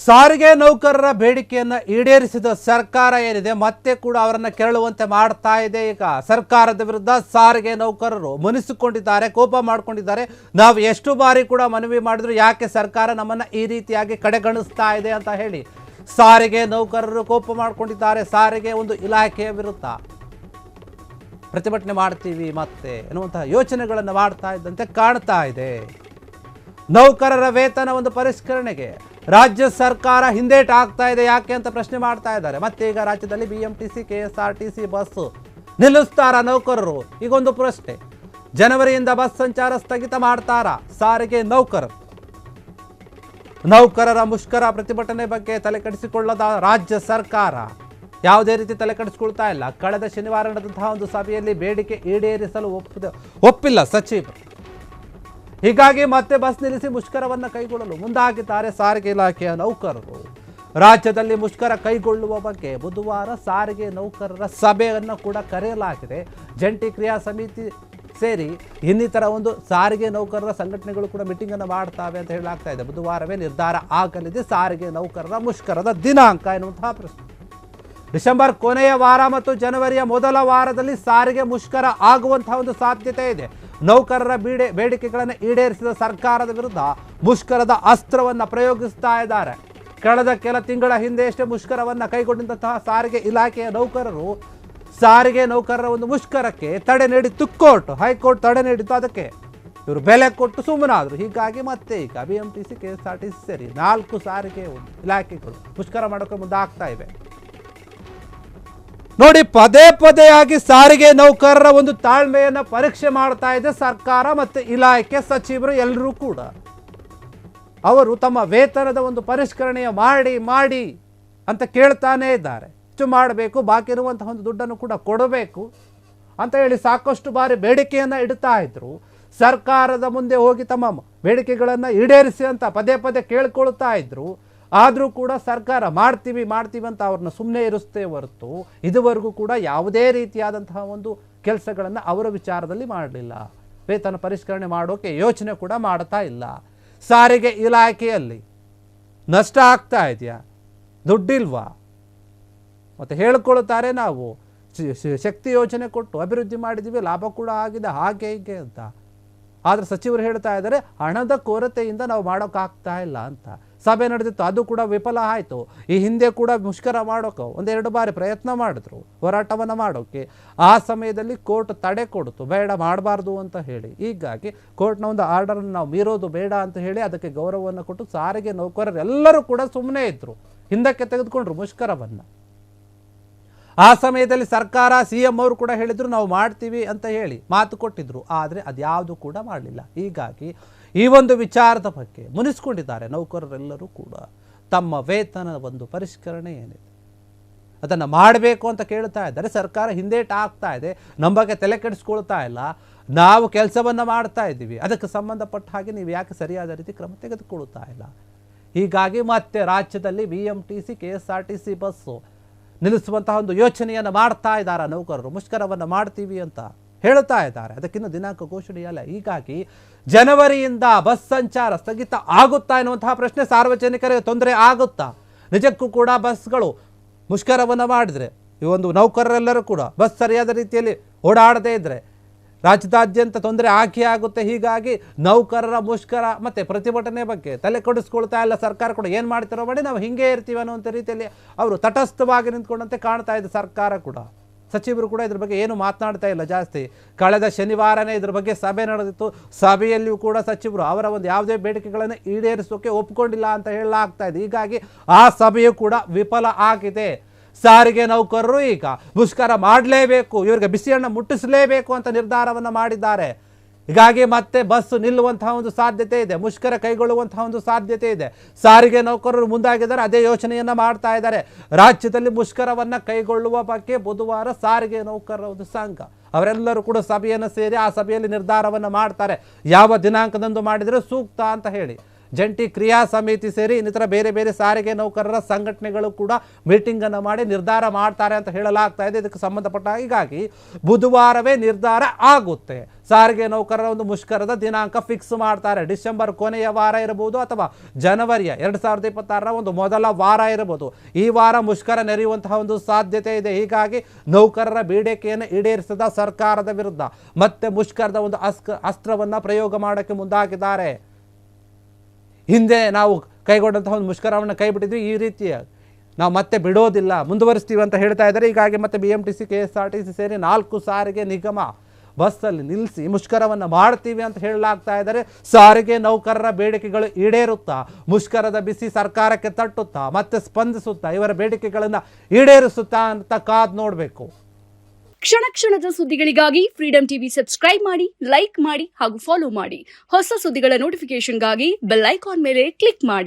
ಸಾರಿಗೆ ನೌಕರರ ಬೇಡಿಕೆಯನ್ನು ಈಡೇರಿಸಿದ ಸರ್ಕಾರ ಏನಿದೆ ಮತ್ತೆ ಕೂಡ ಅವರನ್ನು ಕೆರಳುವಂತೆ ಮಾಡ್ತಾ ಇದೆ. ಈಗ ಸರ್ಕಾರದ ವಿರುದ್ಧ ಸಾರಿಗೆ ನೌಕರರು ಮುನಿಸಿಕೊಂಡಿದ್ದಾರೆ, ಕೋಪ ಮಾಡಿಕೊಂಡಿದ್ದಾರೆ. ನಾವು ಎಷ್ಟು ಬಾರಿ ಕೂಡ ಮನವಿ ಮಾಡಿದ್ರು ಯಾಕೆ ಸರ್ಕಾರ ನಮ್ಮನ್ನು ಈ ರೀತಿಯಾಗಿ ಕಡೆಗಣಿಸ್ತಾ ಇದೆ ಅಂತ ಹೇಳಿ ಸಾರಿಗೆ ನೌಕರರು ಕೋಪ ಮಾಡಿಕೊಂಡಿದ್ದಾರೆ. ಸಾರಿಗೆ ಒಂದು ಇಲಾಖೆಯ ವಿರುದ್ಧ ಪ್ರತಿಭಟನೆ ಮಾಡ್ತೀವಿ ಮತ್ತೆ ಎನ್ನುವಂತಹ ಯೋಚನೆಗಳನ್ನು ಮಾಡ್ತಾ ಇದ್ದಂತೆ ಕಾಣ್ತಾ ಇದೆ. ನೌಕರರ ವೇತನ ಒಂದು ಪರಿಷ್ಕರಣೆಗೆ ರಾಜ್ಯ ಸರ್ಕಾರ ಹಿಂದೇಟು ಆಗ್ತಾ ಇದೆ ಯಾಕೆ ಅಂತ ಪ್ರಶ್ನೆ ಮಾಡ್ತಾ ಇದ್ದಾರೆ. ಮತ್ತೆ ಈಗ ರಾಜ್ಯದಲ್ಲಿ BMTC KSRTC ಬಸ್ ನಿಲ್ಲಿಸ್ತಾರ ನೌಕರರು? ಈಗೊಂದು ಪ್ರಶ್ನೆ. ಜನವರಿಯಿಂದ ಬಸ್ ಸಂಚಾರ ಸ್ಥಗಿತ ಮಾಡ್ತಾರಾ ಸಾರಿಗೆ ನೌಕರರು? ನೌಕರರ ಮುಷ್ಕರ ಪ್ರತಿಭಟನೆ ಬಗ್ಗೆ ತಲೆಕೆಡಿಸಿಕೊಳ್ಳದ ರಾಜ್ಯ ಸರ್ಕಾರ ಯಾವುದೇ ರೀತಿ ತಲೆಕೆಡಿಸಿಕೊಳ್ತಾ ಇಲ್ಲ. ಕಳೆದ ಶನಿವಾರ ನಡೆದಂತಹ ಒಂದು ಸಭೆಯಲ್ಲಿ ಬೇಡಿಕೆ ಈಡೇರಿಸಲು ಒಪ್ಪಿಲ್ಲ ಸಚಿವರು. ಹೀಗಾಗಿ ಮತ್ತೆ ಬಸ್ ನಿಲ್ಲಿಸಿ ಮುಷ್ಕರವನ್ನು ಕೈಗೊಳ್ಳಲು ಮುಂದಾಗಿದ್ದಾರೆ ಸಾರಿಗೆ ಇಲಾಖೆಯ ನೌಕರರು. ರಾಜ್ಯದಲ್ಲಿ ಮುಷ್ಕರ ಕೈಗೊಳ್ಳುವ ಬಗ್ಗೆ ಬುಧವಾರ ಸಾರಿಗೆ ನೌಕರರ ಸಭೆಯನ್ನು ಕೂಡ ಕರೆಯಲಾಗಿದೆ. ಜಂಟಿ ಕ್ರಿಯಾ ಸಮಿತಿ ಸೇರಿ ಇನ್ನಿತರ ಒಂದು ಸಾರಿಗೆ ನೌಕರರ ಸಂಘಟನೆಗಳು ಕೂಡ ಮೀಟಿಂಗ್ ಅನ್ನು ಮಾಡ್ತಾವೆ ಅಂತ ಹೇಳಲಾಗ್ತಾ ಇದೆ. ಬುಧವಾರವೇ ನಿರ್ಧಾರ ಆಗಲಿದೆ ಸಾರಿಗೆ ನೌಕರರ ಮುಷ್ಕರದ ದಿನಾಂಕ ಎನ್ನುವಂತಹ ಪ್ರಶ್ನೆ. ಡಿಸೆಂಬರ್ ಕೊನೆಯ ವಾರ ಮತ್ತು ಜನವರಿಯ ಮೊದಲ ವಾರದಲ್ಲಿ ಸಾರಿಗೆ ಮುಷ್ಕರ ಆಗುವಂತಹ ಒಂದು ಸಾಧ್ಯತೆ ಇದೆ. ನೌಕರರ ಬೇಡಿಕೆಗಳನ್ನು ಈಡೇರಿಸಿದ ಸರ್ಕಾರದ ವಿರುದ್ಧ ಮುಷ್ಕರದ ಅಸ್ತ್ರವನ್ನು ಪ್ರಯೋಗಿಸ್ತಾ ಇದ್ದಾರೆ. ಕಳೆದ ಕೆಲ ತಿಂಗಳ ಹಿಂದೆಯಷ್ಟೇ ಮುಷ್ಕರವನ್ನು ಕೈಗೊಂಡಂತಹ ಸಾರಿಗೆ ಇಲಾಖೆಯ ನೌಕರರು ಸಾರಿಗೆ ನೌಕರರ ಒಂದು ಮುಷ್ಕರಕ್ಕೆ ತಡೆ ನೀಡಿತ್ತು ಕೋರ್ಟ್. ಹೈಕೋರ್ಟ್ ತಡೆ ನೀಡಿತ್ತು. ಅದಕ್ಕೆ ಇವರು ಬೆಲೆ ಕೊಟ್ಟು ಸುಮ್ಮನಾದರು. ಹೀಗಾಗಿ ಮತ್ತೆ ಈಗ BMTC KSRTC ಸೇರಿ 4 ಸಾರಿಗೆ ಇಲಾಖೆಗಳು ಮುಷ್ಕರ ಮಾಡೋಕೆ ಮುಂದಾಗ್ತಾ ಇವೆ. ನೋಡಿ, ಪದೇ ಪದೇಯಾಗಿ ಸಾರಿಗೆ ನೌಕರರ ಒಂದು ತಾಳ್ಮೆಯನ್ನು ಪರೀಕ್ಷೆ ಮಾಡ್ತಾ ಇದೆ ಸರ್ಕಾರ ಮತ್ತು ಇಲಾಖೆ ಸಚಿವರು ಎಲ್ಲರೂ ಕೂಡ. ಅವರು ತಮ್ಮ ವೇತನದ ಒಂದು ಪರಿಷ್ಕರಣೆಯ ಮಾಡಿ ಅಂತ ಕೇಳ್ತಾನೇ ಇದ್ದಾರೆ. ಇಷ್ಟು ಮಾಡಬೇಕು, ಬಾಕಿ ಇರುವಂತಹ ಒಂದು ದುಡ್ಡನ್ನು ಕೂಡ ಕೊಡಬೇಕು ಅಂತ ಹೇಳಿ ಸಾಕಷ್ಟು ಬಾರಿ ಬೇಡಿಕೆಯನ್ನು ಇಡ್ತಾ ಇದ್ರು. ಸರ್ಕಾರದ ಮುಂದೆ ಹೋಗಿ ತಮ್ಮ ಬೇಡಿಕೆಗಳನ್ನು ಈಡೇರಿಸಿ ಅಂತ ಪದೇ ಪದೇ ಕೇಳ್ಕೊಳ್ತಾ ಇದ್ರು. ಆದರೂ ಕೂಡ ಸರ್ಕಾರ ಮಾಡ್ತೀವಿ ಅಂತ ಅವ್ರನ್ನ ಸುಮ್ಮನೆ ಇರಿಸ್ತೇ ಹೊರತು ಇದುವರೆಗೂ ಕೂಡ ಯಾವುದೇ ರೀತಿಯಾದಂತಹ ಒಂದು ಕೆಲಸಗಳನ್ನು ಅವರ ವಿಚಾರದಲ್ಲಿ ಮಾಡಲಿಲ್ಲ. ವೇತನ ಪರಿಷ್ಕರಣೆ ಮಾಡೋಕೆ ಯೋಚನೆ ಕೂಡ ಮಾಡ್ತಾ ಇಲ್ಲ. ಸಾರಿಗೆ ಇಲಾಖೆಯಲ್ಲಿ ನಷ್ಟ ಆಗ್ತಾ ಇದೆಯಾ? ದುಡ್ಡಿಲ್ವಾ? ಮತ್ತು ಹೇಳ್ಕೊಳ್ತಾರೆ ನಾವು ಶಕ್ತಿ ಯೋಜನೆ ಕೊಟ್ಟು ಅಭಿವೃದ್ಧಿ ಮಾಡಿದ್ದೀವಿ, ಲಾಭ ಕೂಡ ಆಗಿದೆ, ಹಾಗೆ ಹೀಗೆ ಅಂತ. ಆದರೆ ಸಚಿವರು ಹೇಳ್ತಾ ಇದ್ದಾರೆ ಹಣದ ಕೊರತೆಯಿಂದ ನಾವು ಮಾಡೋಕ್ಕಾಗ್ತಾ ಇಲ್ಲ ಅಂತ. ಸಭೆ ನಡೆದಿತ್ತು, ಅದು ಕೂಡ ವಿಫಲ ಆಯಿತು. ಈ ಹಿಂದೆ ಕೂಡ ಮುಷ್ಕರ ಮಾಡೋಕೆ 1-2 ಬಾರಿ ಪ್ರಯತ್ನ ಮಾಡಿದ್ರು, ಹೋರಾಟವನ್ನು ಮಾಡೋಕ್ಕೆ. ಆ ಸಮಯದಲ್ಲಿ ಕೋರ್ಟ್ ತಡೆ ಕೊಡ್ತು, ಬೇಡ ಮಾಡಬಾರ್ದು ಅಂತ ಹೇಳಿ. ಹೀಗಾಗಿ ಕೋರ್ಟ್ನ ಒಂದು ಆರ್ಡರನ್ನು ನಾವು ಮೀರೋದು ಬೇಡ ಅಂತ ಹೇಳಿ ಅದಕ್ಕೆ ಗೌರವವನ್ನು ಕೊಟ್ಟು ಸಾರಿಗೆ ನೌಕರರು ಎಲ್ಲರೂ ಕೂಡ ಸುಮ್ಮನೆ ಇದ್ದರು, ಹಿಂದಕ್ಕೆ ತೆಗೆದುಕೊಂಡ್ರು ಮುಷ್ಕರವನ್ನು. ಆ ಸಮಯದಲ್ಲಿ ಸರ್ಕಾರ CM ಅವರು ಕೂಡ ಹೇಳಿದ್ರು ನಾವು ಮಾಡ್ತೀವಿ ಅಂತ ಹೇಳಿ ಮಾತು ಕೊಟ್ಟಿದ್ರು. ಆದರೆ ಅದ್ಯಾವುದು ಕೂಡ ಮಾಡಲಿಲ್ಲ. ಹೀಗಾಗಿ ಈ ಒಂದು ವಿಚಾರದ ಬಗ್ಗೆ ಮುನಿಸ್ಕೊಂಡಿದ್ದಾರೆ ನೌಕರರೆಲ್ಲರೂ ಕೂಡ. ತಮ್ಮ ವೇತನ ಒಂದು ಪರಿಷ್ಕರಣೆ ಏನಿದೆ ಅದನ್ನು ಮಾಡಬೇಕು ಅಂತ ಕೇಳ್ತಾ ಇದ್ದಾರೆ. ಸರ್ಕಾರ ಹಿಂದೇಟು ಆಗ್ತಾ ಇದೆ, ನಮ್ಮ ಬಗ್ಗೆ ತಲೆ ಕೆಡಿಸ್ಕೊಳ್ತಾ ಇಲ್ಲ. ನಾವು ಕೆಲಸವನ್ನು ಮಾಡ್ತಾ ಇದ್ದೀವಿ, ಅದಕ್ಕೆ ಸಂಬಂಧಪಟ್ಟ ಹಾಗೆ ನೀವು ಯಾಕೆ ಸರಿಯಾದ ರೀತಿ ಕ್ರಮ ತೆಗೆದುಕೊಳ್ತಾ ಇಲ್ಲ? ಹೀಗಾಗಿ ಮತ್ತೆ ರಾಜ್ಯದಲ್ಲಿ BMTC KSRTC ಬಸ್ಸು ನಿಲ್ಲಿಸುವಂತಹ ಒಂದು ಯೋಚನೆಯನ್ನು ಮಾಡ್ತಾ ಇದ್ದಾರೆ ನೌಕರರು. ಮುಷ್ಕರವನ್ನು ಮಾಡ್ತೀವಿ ಅಂತ ಹೇಳ್ತಾ ಇದ್ದಾರೆ. ಅದಕ್ಕಿನ್ನೂ ದಿನಾಂಕ ಘೋಷಣೆಯಲ್ಲ. ಹೀಗಾಗಿ ಜನವರಿಯಿಂದ ಬಸ್ ಸಂಚಾರ ಸ್ಥಗಿತ ಆಗುತ್ತಾ ಎನ್ನುವಂತಹ ಪ್ರಶ್ನೆ. ಸಾರ್ವಜನಿಕರಿಗೆ ತೊಂದರೆ ಆಗುತ್ತಾ? ನಿಜಕ್ಕೂ ಕೂಡ ಬಸ್ಗಳು ಮುಷ್ಕರವನ್ನು ಮಾಡಿದರೆ, ಈ ಒಂದು ನೌಕರರೆಲ್ಲರೂ ಕೂಡ ಬಸ್ ಸರಿಯಾದ ರೀತಿಯಲ್ಲಿ ಓಡಾಡದೇ ಇದ್ದರೆ ರಾಜ್ಯದಾದ್ಯಂತ ತೊಂದರೆ ಆಗುತ್ತೆ. ಹೀಗಾಗಿ ನೌಕರರ ಮುಷ್ಕರ ಮತ್ತು ಪ್ರತಿಭಟನೆ ಬಗ್ಗೆ ತಲೆ ಕೊಡಿಸ್ಕೊಳ್ತಾ ಇಲ್ಲ ಸರ್ಕಾರ ಕೂಡ. ಏನು ಮಾಡ್ತಿರೋ ಮಾಡಿ ನಾವು ಹಿಂಗೆ ಇರ್ತೀವಿ ಅನ್ನುವಂಥ ರೀತಿಯಲ್ಲಿ ಅವರು ತಟಸ್ಥವಾಗಿ ನಿಂತ್ಕೊಂಡಂತೆ ಕಾಣ್ತಾ ಇದೆ ಸರ್ಕಾರ ಕೂಡ. ಸಚಿವರು ಕೂಡ ಇದ್ರ ಬಗ್ಗೆ ಏನು ಮಾತನಾಡ್ತಾ ಇಲ್ಲ ಜಾಸ್ತಿ. ಕಳೆದ ಶನಿವಾರನೇ ಇದ್ರ ಬಗ್ಗೆ ಸಭೆ ನಡೆದಿತ್ತು. ಸಭೆಯಲ್ಲಿಯೂ ಕೂಡ ಸಚಿವರು ಅವರ ಒಂದು ಯಾವುದೇ ಬೇಡಿಕೆಗಳನ್ನು ಈಡೇರಿಸೋಕೆ ಒಪ್ಕೊಂಡಿಲ್ಲ ಅಂತ ಹೇಳಲಾಗ್ತಾ ಇದೆ. ಹೀಗಾಗಿ ಆ ಸಭೆಯು ಕೂಡ ವಿಫಲ ಆಗಿದೆ. ಸಾರಿಗೆ ನೌಕರರು ಈಗ ಮುಷ್ಕರ ಮಾಡಲೇಬೇಕು, ಇವರಿಗೆ ಬಿಸಿಯನ್ನು ಮುಟ್ಟಿಸಲೇಬೇಕು ಅಂತ ನಿರ್ಧಾರವನ್ನು ಮಾಡಿದ್ದಾರೆ. ಹೀಗಾಗಿ ಮತ್ತೆ ಬಸ್ ನಿಲ್ಲುವಂತಹ ಒಂದು ಸಾಧ್ಯತೆ ಇದೆ, ಮುಷ್ಕರ ಕೈಗೊಳ್ಳುವಂತಹ ಒಂದು ಸಾಧ್ಯತೆ ಇದೆ. ಸಾರಿಗೆ ನೌಕರರು ಮುಂದಾಗಿದ್ದಾರೆ, ಅದೇ ಯೋಚನೆಯನ್ನು ಮಾಡ್ತಾ ಇದ್ದಾರೆ. ರಾಜ್ಯದಲ್ಲಿ ಮುಷ್ಕರವನ್ನು ಕೈಗೊಳ್ಳುವ ಬಗ್ಗೆ ಬುಧವಾರ ಸಾರಿಗೆ ನೌಕರರ ಒಂದು ಸಂಘ ಅವರೆಲ್ಲರೂ ಕೂಡ ಸಭೆಯನ್ನು ಸೇರಿ ಆ ಸಭೆಯಲ್ಲಿ ನಿರ್ಧಾರವನ್ನು ಮಾಡ್ತಾರೆ. ಯಾವ ದಿನಾಂಕದಂದು ಮಾಡಿದರೆ ಸೂಕ್ತ ಅಂತ ಹೇಳಿ. ಜಂಟಿ ಕ್ರಿಯಾ ಸಮಿತಿ ಸೇರಿ ಇನ್ನಿತರ ಬೇರೆ ಬೇರೆ ಸಾರಿಗೆ ನೌಕರರ ಸಂಘಟನೆಗಳು ಕೂಡ ಮೀಟಿಂಗ್ ಅನ್ನು ಮಾಡಿ ನಿರ್ಧಾರ ಮಾಡ್ತಾರೆ ಅಂತ ಹೇಳಲಾಗ್ತಾ ಇದೆ. ಇದಕ್ಕೆ ಸಂಬಂಧಪಟ್ಟ ಹೀಗಾಗಿ ಬುಧವಾರವೇ ನಿರ್ಧಾರ ಆಗುತ್ತೆ. ಸಾರಿಗೆ ನೌಕರರ ಒಂದು ಮುಷ್ಕರದ ದಿನಾಂಕ ಫಿಕ್ಸ್ ಮಾಡ್ತಾರೆ. ಡಿಸೆಂಬರ್ ಕೊನೆಯ ವಾರ ಇರಬಹುದು ಅಥವಾ ಜನವರಿಯ 2026ರ ಒಂದು ಮೊದಲ ವಾರ ಇರಬಹುದು. ಈ ವಾರ ಮುಷ್ಕರ ನೆರೆಯುವಂತಹ ಒಂದು ಸಾಧ್ಯತೆ ಇದೆ. ಹೀಗಾಗಿ ನೌಕರರ ಬೇಡಿಕೆಯನ್ನು ಈಡೇರಿಸಿದ ಸರ್ಕಾರದ ವಿರುದ್ಧ ಮತ್ತೆ ಮುಷ್ಕರದ ಒಂದು ಅಸ್ತ್ರವನ್ನ ಪ್ರಯೋಗ ಮಾಡೋಕ್ಕೆ ಮುಂದಾಗಿದ್ದಾರೆ. ಹಿಂದೆ ನಾವು ಕೈಗೊಂಡಂತಹ ಒಂದು ಮುಷ್ಕರವನ್ನು ಕೈ ಬಿಟ್ಟಿದ್ವಿ, ಈ ರೀತಿಯ ನಾವು ಮತ್ತೆ ಬಿಡೋದಿಲ್ಲ, ಮುಂದುವರಿಸ್ತೀವಿ ಅಂತ ಹೇಳ್ತಾ ಇದ್ದಾರೆ. ಹೀಗಾಗಿ ಮತ್ತೆ BMTC KSRTC ಸೇರಿ 4 ಸಾರಿಗೆ ನಿಗಮ ಬಸ್ಸಲ್ಲಿ ನಿಲ್ಲಿಸಿ ಮುಷ್ಕರವನ್ನು ಮಾಡ್ತೀವಿ ಅಂತ ಹೇಳಲಾಗ್ತಾ ಇದ್ದಾರೆ. ಸಾರಿಗೆ ನೌಕರರ ಬೇಡಿಕೆಗಳು ಈಡೇರುತ್ತಾ, ಮುಷ್ಕರದ ಬಿಸಿ ಸರ್ಕಾರಕ್ಕೆ ತಟ್ಟುತ್ತಾ, ಮತ್ತೆ ಸ್ಪಂದಿಸುತ್ತಾ, ಇವರ ಬೇಡಿಕೆಗಳನ್ನು ಈಡೇರಿಸುತ್ತಾ ಅಂತ ಕಾದ್ ನೋಡಬೇಕು. ಕ್ಷಣ ಕ್ಷಣದ ಸುದ್ದಿಗಳಿಗಾಗಿ ಫ್ರೀಡಂ ಟಿವಿ ಸಬ್ಸ್ಕ್ರೈಬ್ ಮಾಡಿ, ಲೈಕ್ ಮಾಡಿ ಹಾಗೂ ಫಾಲೋ ಮಾಡಿ. ಹೊಸ ಸುದ್ದಿಗಳ ನೋಟಿಫಿಕೇಶನ್ಗಾಗಿ ಬೆಲ್ ಐಕಾನ್ ಮೇಲೆ ಕ್ಲಿಕ್ ಮಾಡಿ.